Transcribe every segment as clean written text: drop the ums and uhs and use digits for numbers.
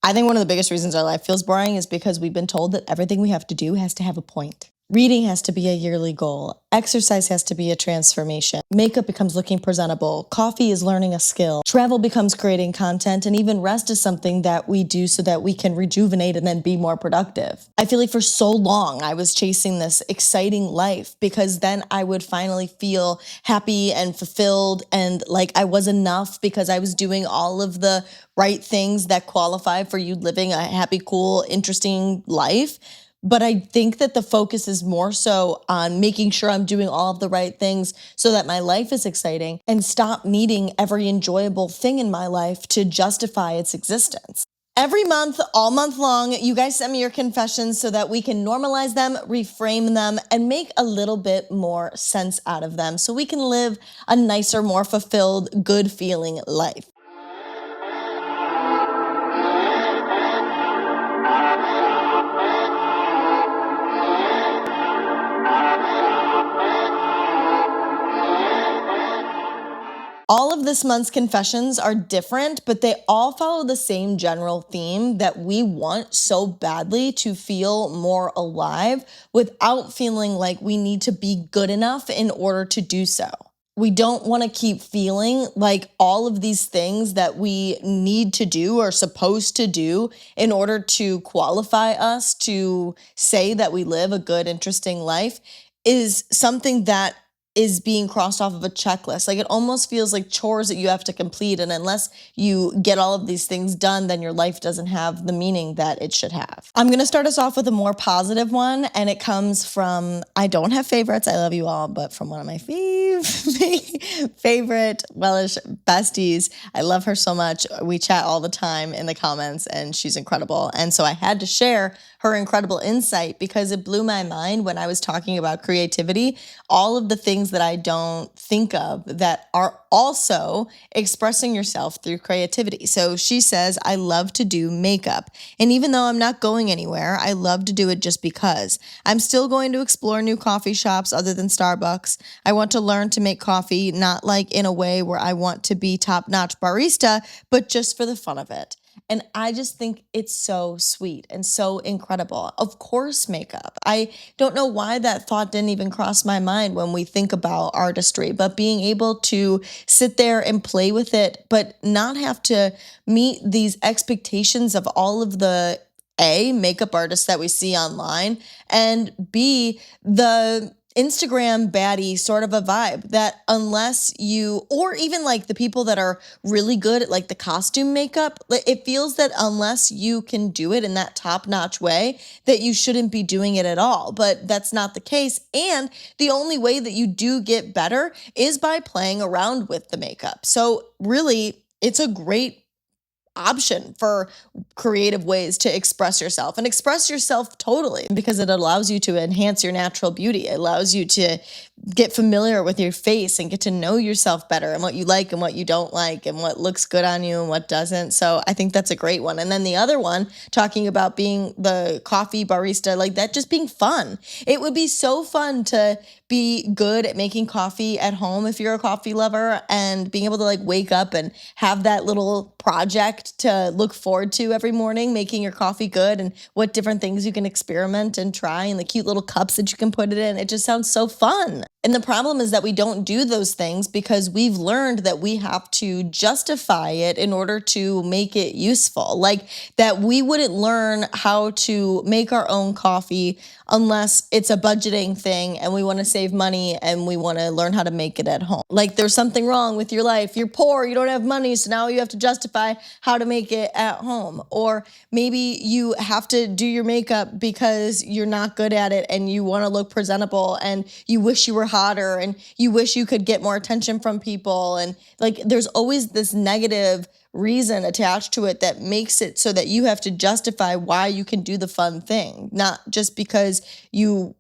I think one of the biggest reasons our life feels boring is because we've been told that everything we have to do has to have a point. Reading has to be a yearly goal. Exercise has to be a transformation. Makeup becomes looking presentable. Coffee is learning a skill. Travel becomes creating content. And even rest is something that we do so that we can rejuvenate and then be more productive. I feel like for so long I was chasing this exciting life because then I would finally feel happy and fulfilled and like I was enough because I was doing all of the right things that qualify for you living a happy, cool, interesting life. But I think that the focus is more so on making sure I'm doing all of the right things so that my life is exciting and stop needing every enjoyable thing in my life to justify its existence. Every month, all month long, you guys send me your confessions so that we can normalize them, reframe them, and make a little bit more sense out of them so we can live a nicer, more fulfilled, good feeling life. All of this month's confessions are different, but they all follow the same general theme that we want so badly to feel more alive without feeling like we need to be good enough in order to do so. We don't want to keep feeling like all of these things that we need to do or supposed to do in order to qualify us to say that we live a good, interesting life is something that is being crossed off of a checklist. Like it almost feels like chores that you have to complete. And unless you get all of these things done, then your life doesn't have the meaning that it should have. I'm going to start us off with a more positive one. And it comes from, I don't have favorites. I love you all, but from one of my favorite Wellish besties. I love her so much. We chat all the time in the comments and she's incredible. And so I had to share her incredible insight because it blew my mind when I was talking about creativity, all of the things that I don't think of that are also expressing yourself through creativity. So she says, I love to do makeup. And even though I'm not going anywhere, I love to do it just because. I'm still going to explore new coffee shops other than Starbucks. I want to learn to make coffee, not like in a way where I want to be top-notch barista, but just for the fun of it. And I just think it's so sweet and so incredible. Of course, makeup. I don't know why that thought didn't even cross my mind when we think about artistry, but being able to sit there and play with it, but not have to meet these expectations of all of the A, makeup artists that we see online, and B, the Instagram baddie sort of a vibe that unless you, or even like the people that are really good at like the costume makeup, it feels that unless you can do it in that top-notch way, that you shouldn't be doing it at all. But that's not the case. And the only way that you do get better is by playing around with the makeup. So really, it's a great option for creative ways to express yourself and express yourself totally because it allows you to enhance your natural beauty. It allows you to get familiar with your face and get to know yourself better and what you like and what you don't like and what looks good on you and what doesn't. So I think that's a great one. And then the other one, talking about being the coffee barista, like that just being fun. It would be so fun to be good at making coffee at home if you're a coffee lover and being able to like wake up and have that little project to look forward to every morning, making your coffee good and what different things you can experiment and try and the cute little cups that you can put it in. It just sounds so fun. And the problem is that we don't do those things because we've learned that we have to justify it in order to make it useful. Like that we wouldn't learn how to make our own coffee unless it's a budgeting thing and we want to save money and we want to learn how to make it at home. Like there's something wrong with your life. You're poor, you don't have money, so now you have to justify how to make it at home. Or maybe you have to do your makeup because you're not good at it and you want to look presentable and you wish you were hotter and you wish you could get more attention from people. And like there's always this negative reason attached to it that makes it so that you have to justify why you can do the fun thing, not just because you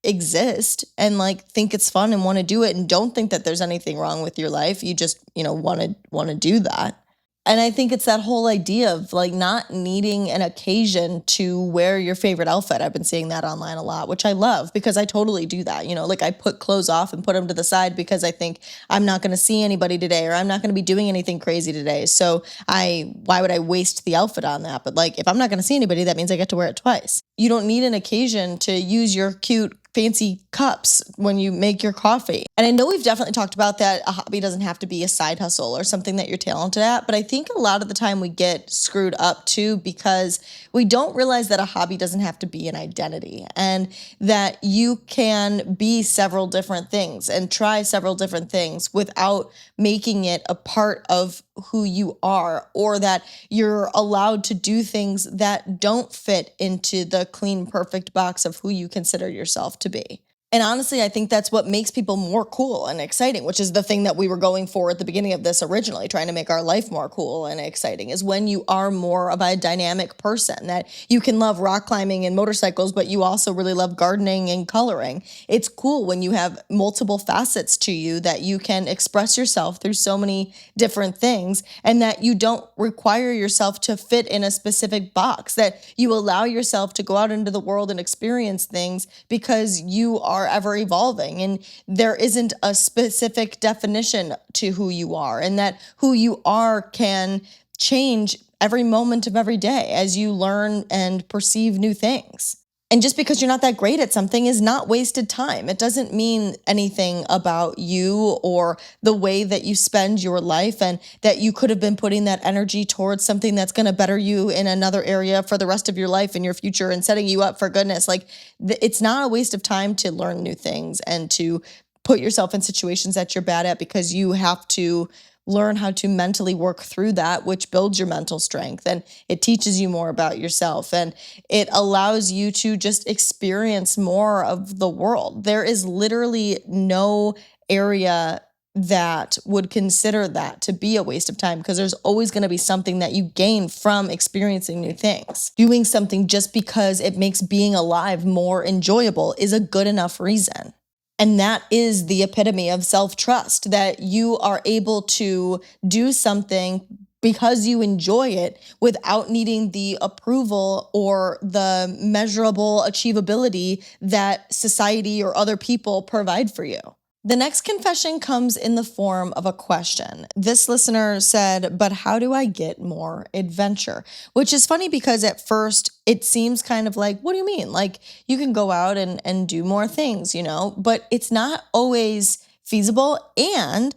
exist and like think it's fun and want to do it and don't think that there's anything wrong with your life. You just, want to do that. And I think it's that whole idea of like not needing an occasion to wear your favorite outfit. I've been seeing that online a lot, which I love because I totally do that. Like I put clothes off and put them to the side because I think I'm not going to see anybody today or I'm not going to be doing anything crazy today. So why would I waste the outfit on that? But like if I'm not going to see anybody, that means I get to wear it twice. You don't need an occasion to use your cute fancy cups when you make your coffee. And I know we've definitely talked about that a hobby doesn't have to be a side hustle or something that you're talented at, but I think a lot of the time we get screwed up too because we don't realize that a hobby doesn't have to be an identity and that you can be several different things and try several different things without making it a part of who you are, or that you're allowed to do things that don't fit into the clean, perfect box of who you consider yourself to be. And honestly, I think that's what makes people more cool and exciting, which is the thing that we were going for at the beginning of this originally, trying to make our life more cool and exciting, is when you are more of a dynamic person, that you can love rock climbing and motorcycles, but you also really love gardening and coloring. It's cool when you have multiple facets to you, that you can express yourself through so many different things, and that you don't require yourself to fit in a specific box, that you allow yourself to go out into the world and experience things because you are ever evolving and there isn't a specific definition to who you are, and that who you are can change every moment of every day as you learn and perceive new things. And just because you're not that great at something is not wasted time. It doesn't mean anything about you or the way that you spend your life, and that you could have been putting that energy towards something that's going to better you in another area for the rest of your life in your future and setting you up for goodness. Like it's not a waste of time to learn new things and to put yourself in situations that you're bad at, because you have to learn how to mentally work through that, which builds your mental strength and it teaches you more about yourself and it allows you to just experience more of the world. There is literally no area that would consider that to be a waste of time, because there's always going to be something that you gain from experiencing new things. Doing something just because it makes being alive more enjoyable is a good enough reason. And that is the epitome of self-trust, that you are able to do something because you enjoy it without needing the approval or the measurable achievability that society or other people provide for you. The next confession comes in the form of a question. This listener said, but how do I get more adventure? Which is funny because at first it seems kind of like, what do you mean? Like you can go out and do more things, but it's not always feasible. And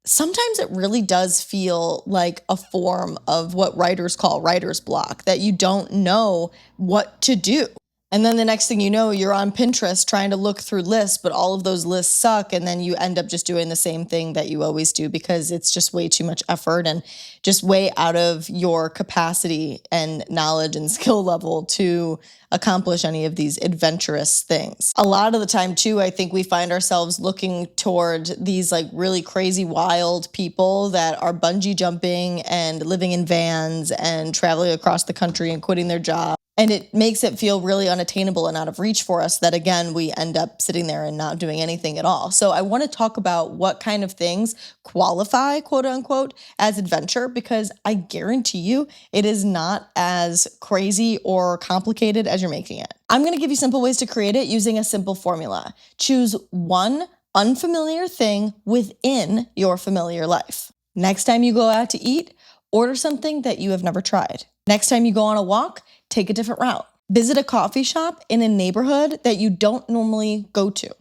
sometimes it really does feel like a form of what writers call writer's block, that you don't know what to do. And then the next thing you know, you're on Pinterest trying to look through lists, but all of those lists suck. And then you end up just doing the same thing that you always do because it's just way too much effort and just way out of your capacity and knowledge and skill level to accomplish any of these adventurous things. A lot of the time too, I think we find ourselves looking toward these like really crazy wild people that are bungee jumping and living in vans and traveling across the country and quitting their job. And it makes it feel really unattainable and out of reach for us, that again, we end up sitting there and not doing anything at all. So I want to talk about what kind of things qualify, quote unquote, as adventure, because I guarantee you it is not as crazy or complicated as you're making it. I'm going to give you simple ways to create it using a simple formula. Choose one unfamiliar thing within your familiar life. Next time you go out to eat, order something that you have never tried. Next time you go on a walk, take a different route. Visit a coffee shop in a neighborhood that you don't normally go to.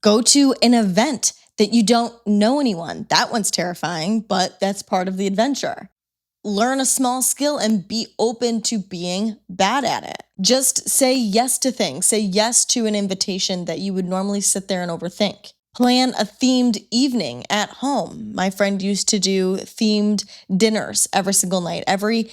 Go to an event that you don't know anyone. That one's terrifying, but that's part of the adventure. Learn a small skill and be open to being bad at it. Just say yes to things. Say yes to an invitation that you would normally sit there and overthink. Plan a themed evening at home. My friend used to do themed dinners every single night. Every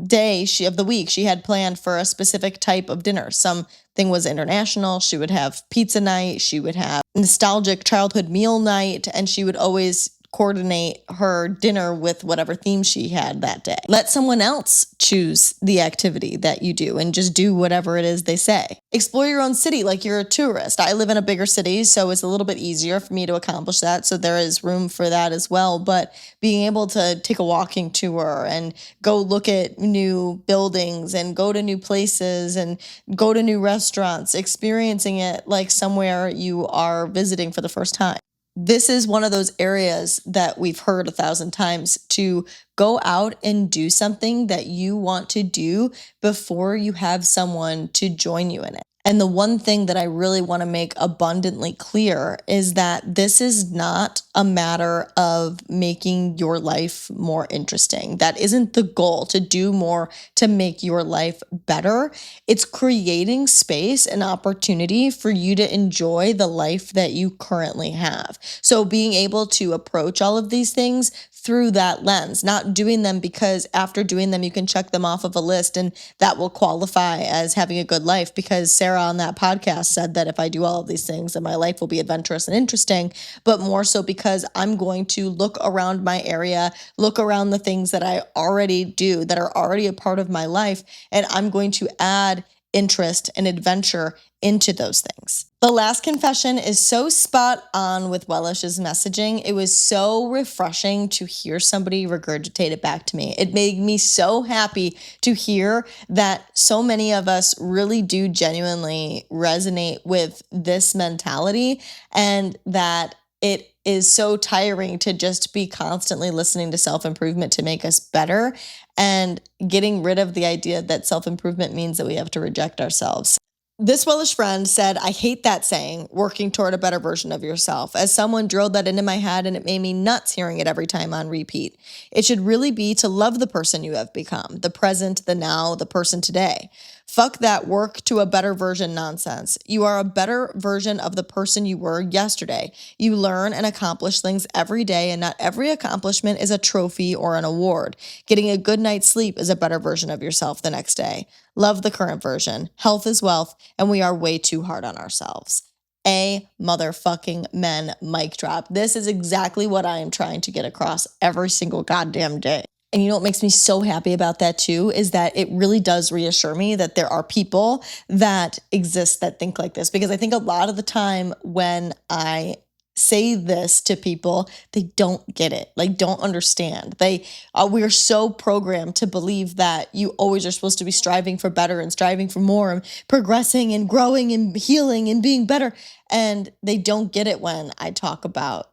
day of the week she had planned for a specific type of dinner. Something was international. She would have pizza night. She would have nostalgic childhood meal night. And she would always coordinate her dinner with whatever theme she had that day. Let someone else choose the activity that you do and just do whatever it is they say. Explore your own city like you're a tourist. I live in a bigger city, so it's a little bit easier for me to accomplish that. So there is room for that as well. But being able to take a walking tour and go look at new buildings and go to new places and go to new restaurants, experiencing it like somewhere you are visiting for the first time. This is one of those areas that we've heard 1,000 times, to go out and do something that you want to do before you have someone to join you in it. And the one thing that I really want to make abundantly clear is that this is not a matter of making your life more interesting. That isn't the goal, to do more to make your life better. It's creating space and opportunity for you to enjoy the life that you currently have. So being able to approach all of these things through that lens, not doing them because after doing them you can check them off of a list and that will qualify as having a good life, because Sarah on that podcast said that if I do all of these things then my life will be adventurous and interesting, but more so because I'm going to look around my area, look around the things that I already do that are already a part of my life, and I'm going to add interest and adventure into those things. The last confession is so spot on with Wellish's messaging. It was so refreshing to hear somebody regurgitate it back to me. It made me so happy to hear that so many of us really do genuinely resonate with this mentality, and that it is so tiring to just be constantly listening to self-improvement to make us better, and getting rid of the idea that self-improvement means that we have to reject ourselves. This Wellish friend said, I hate that saying, working toward a better version of yourself. As someone drilled that into my head and it made me nuts hearing it every time on repeat. It should really be to love the person you have become, the present, the now, the person today. Fuck that work to a better version nonsense. You are a better version of the person you were yesterday. You learn and accomplish things every day, and not every accomplishment is a trophy or an award. Getting a good night's sleep is a better version of yourself the next day. Love the current version. Health is wealth, and we are way too hard on ourselves. A motherfucking men mic drop. This is exactly what I am trying to get across every single goddamn day. And you know what makes me so happy about that too is that it really does reassure me that there are people that exist that think like this. Because I think a lot of the time when I say this to people, they don't get it, like don't understand. We are so programmed to believe that you always are supposed to be striving for better and striving for more and progressing and growing and healing and being better. And they don't get it when I talk about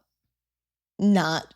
not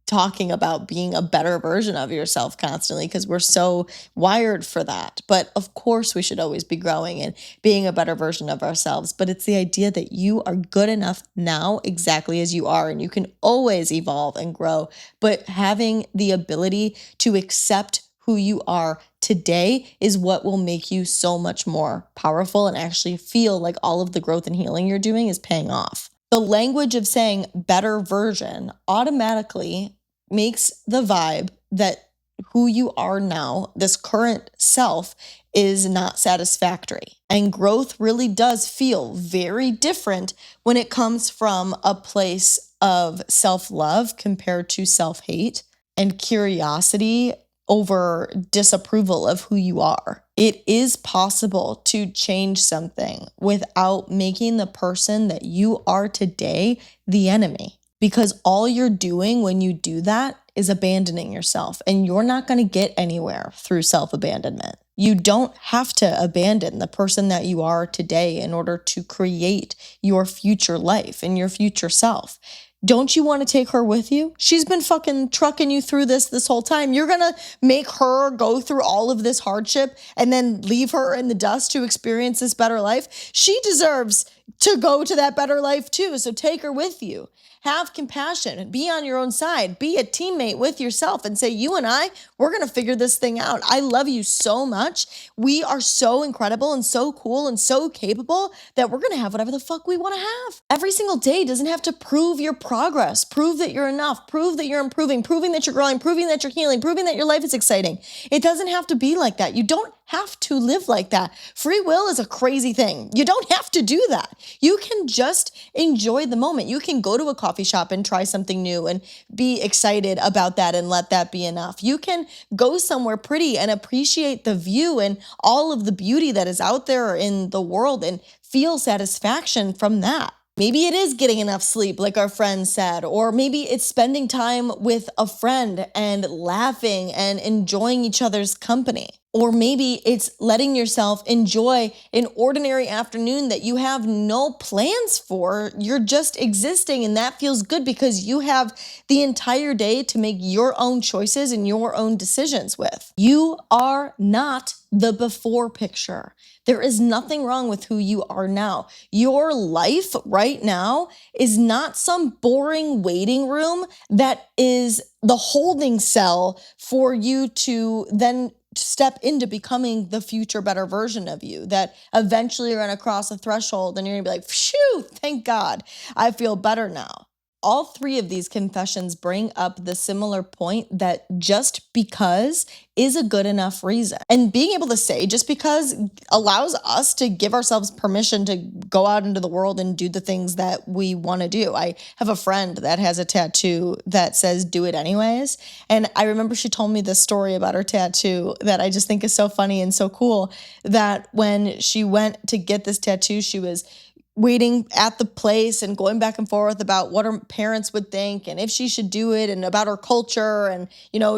talking about being a better version of yourself constantly, because we're so wired for that. But of course we should always be growing and being a better version of ourselves. But it's the idea that you are good enough now exactly as you are, and you can always evolve and grow. But having the ability to accept who you are today is what will make you so much more powerful and actually feel like all of the growth and healing you're doing is paying off. The language of saying better version automatically makes the vibe that who you are now, this current self, is not satisfactory. And growth really does feel very different when it comes from a place of self-love compared to self-hate and curiosity over disapproval of who you are. It is possible to change something without making the person that you are today the enemy. Because all you're doing when you do that is abandoning yourself, and you're not going to get anywhere through self-abandonment. You don't have to abandon the person that you are today in order to create your future life and your future self. Don't you want to take her with you? She's been fucking trucking you through this whole time. You're going to make her go through all of this hardship and then leave her in the dust to experience this better life? She deserves to go to that better life too. So take her with you. Have compassion, be on your own side, be a teammate with yourself and say, you and I, we're going to figure this thing out. I love you so much. We are so incredible and so cool and so capable that we're going to have whatever the fuck we want to have. Every single day doesn't have to prove your progress, prove that you're enough, prove that you're improving, proving that you're growing, proving that you're healing, proving that your life is exciting. It doesn't have to be like that. You don't have to live like that. Free will is a crazy thing. You don't have to do that. You can just enjoy the moment. You can go to a coffee coffee shop and try something new and be excited about that and let that be enough. You can go somewhere pretty and appreciate the view and all of the beauty that is out there in the world and feel satisfaction from that. Maybe it is getting enough sleep, like our friend said, or maybe it's spending time with a friend and laughing and enjoying each other's company. Or maybe it's letting yourself enjoy an ordinary afternoon that you have no plans for. You're just existing, and that feels good because you have the entire day to make your own choices and your own decisions with. You are not the before picture. There is nothing wrong with who you are now. Your life right now is not some boring waiting room that is the holding cell for you to then step into becoming the future better version of you, that eventually you're going to cross a threshold and you're going to be like, phew, thank God, I feel better now. All three of these confessions bring up the similar point that just because is a good enough reason. And being able to say just because allows us to give ourselves permission to go out into the world and do the things that we want to do. I have a friend that has a tattoo that says, do it anyways. And I remember she told me this story about her tattoo that I just think is so funny and so cool, that when she went to get this tattoo, she was waiting at the place and going back and forth about what her parents would think and if she should do it and about her culture and,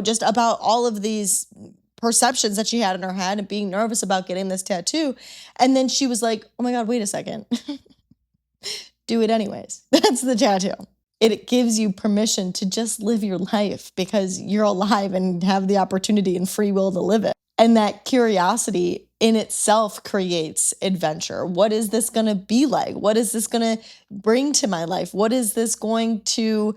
just about all of these perceptions that she had in her head and being nervous about getting this tattoo. And then she was like, oh my God, wait a second. Do it anyways. That's the tattoo. It gives you permission to just live your life because you're alive and have the opportunity and free will to live it. And that curiosity in itself creates adventure. What is this going to be like? What is this going to bring to my life? What is this going to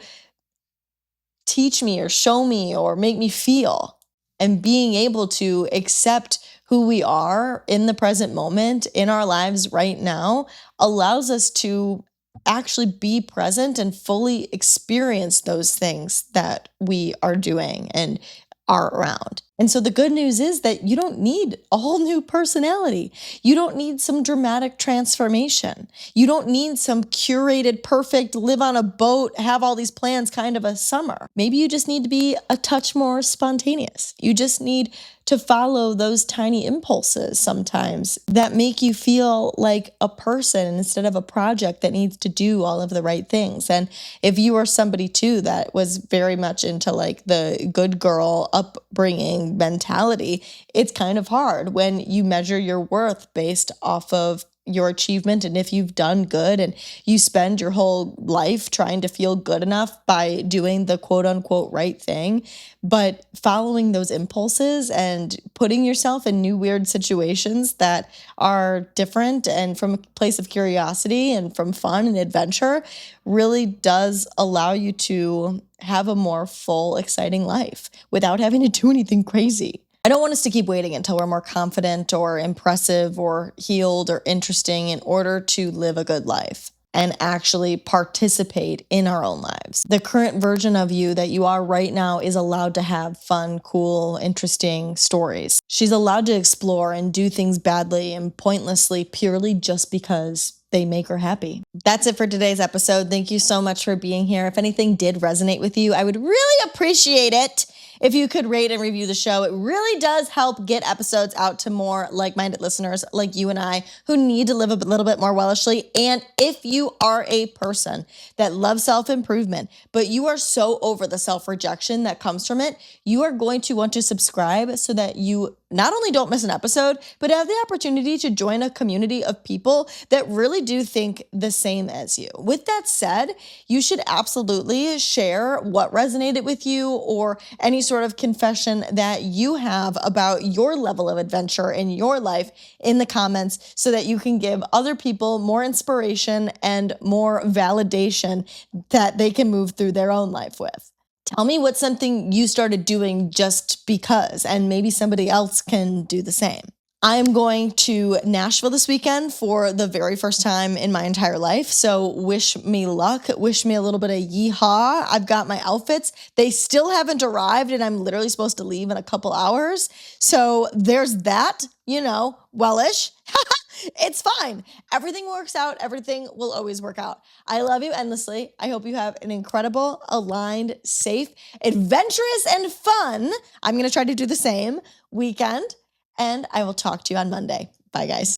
teach me or show me or make me feel? And being able to accept who we are in the present moment in our lives right now allows us to actually be present and fully experience those things that we are doing and are around. And so the good news is that you don't need a whole new personality. You don't need some dramatic transformation. You don't need some curated, perfect, live on a boat, have all these plans kind of a summer. Maybe you just need to be a touch more spontaneous. You just need to follow those tiny impulses sometimes that make you feel like a person instead of a project that needs to do all of the right things. And if you are somebody too that was very much into like the good girl upbringing mentality, it's kind of hard when you measure your worth based off of your achievement and if you've done good and you spend your whole life trying to feel good enough by doing the quote unquote right thing, but following those impulses and putting yourself in new weird situations that are different and from a place of curiosity and from fun and adventure really does allow you to have a more full, exciting life without having to do anything crazy. I don't want us to keep waiting until we're more confident or impressive or healed or interesting in order to live a good life and actually participate in our own lives. The current version of you that you are right now is allowed to have fun, cool, interesting stories. She's allowed to explore and do things badly and pointlessly purely just because they make her happy. That's it for today's episode. Thank you so much for being here. If anything did resonate with you, I would really appreciate it if you could rate and review the show. It really does help get episodes out to more like-minded listeners like you and I who need to live a little bit more wellishly. And if you are a person that loves self-improvement, but you are so over the self-rejection that comes from it, you are going to want to subscribe so that you not only don't miss an episode, but have the opportunity to join a community of people that really do think the same as you. With that said, you should absolutely share what resonated with you or any sort of confession that you have about your level of adventure in your life in the comments so that you can give other people more inspiration and more validation that they can move through their own life with. Tell me what's something you started doing just because, and maybe somebody else can do the same. I'm going to Nashville this weekend for the very first time in my entire life. So wish me luck. Wish me a little bit of yeehaw. I've got my outfits. They still haven't arrived and I'm literally supposed to leave in a couple hours. So there's that, Wellish. It's fine. Everything works out. Everything will always work out. I love you endlessly. I hope you have an incredible, aligned, safe, adventurous, and fun. I'm going to try to do the same weekend, and I will talk to you on Monday. Bye, guys.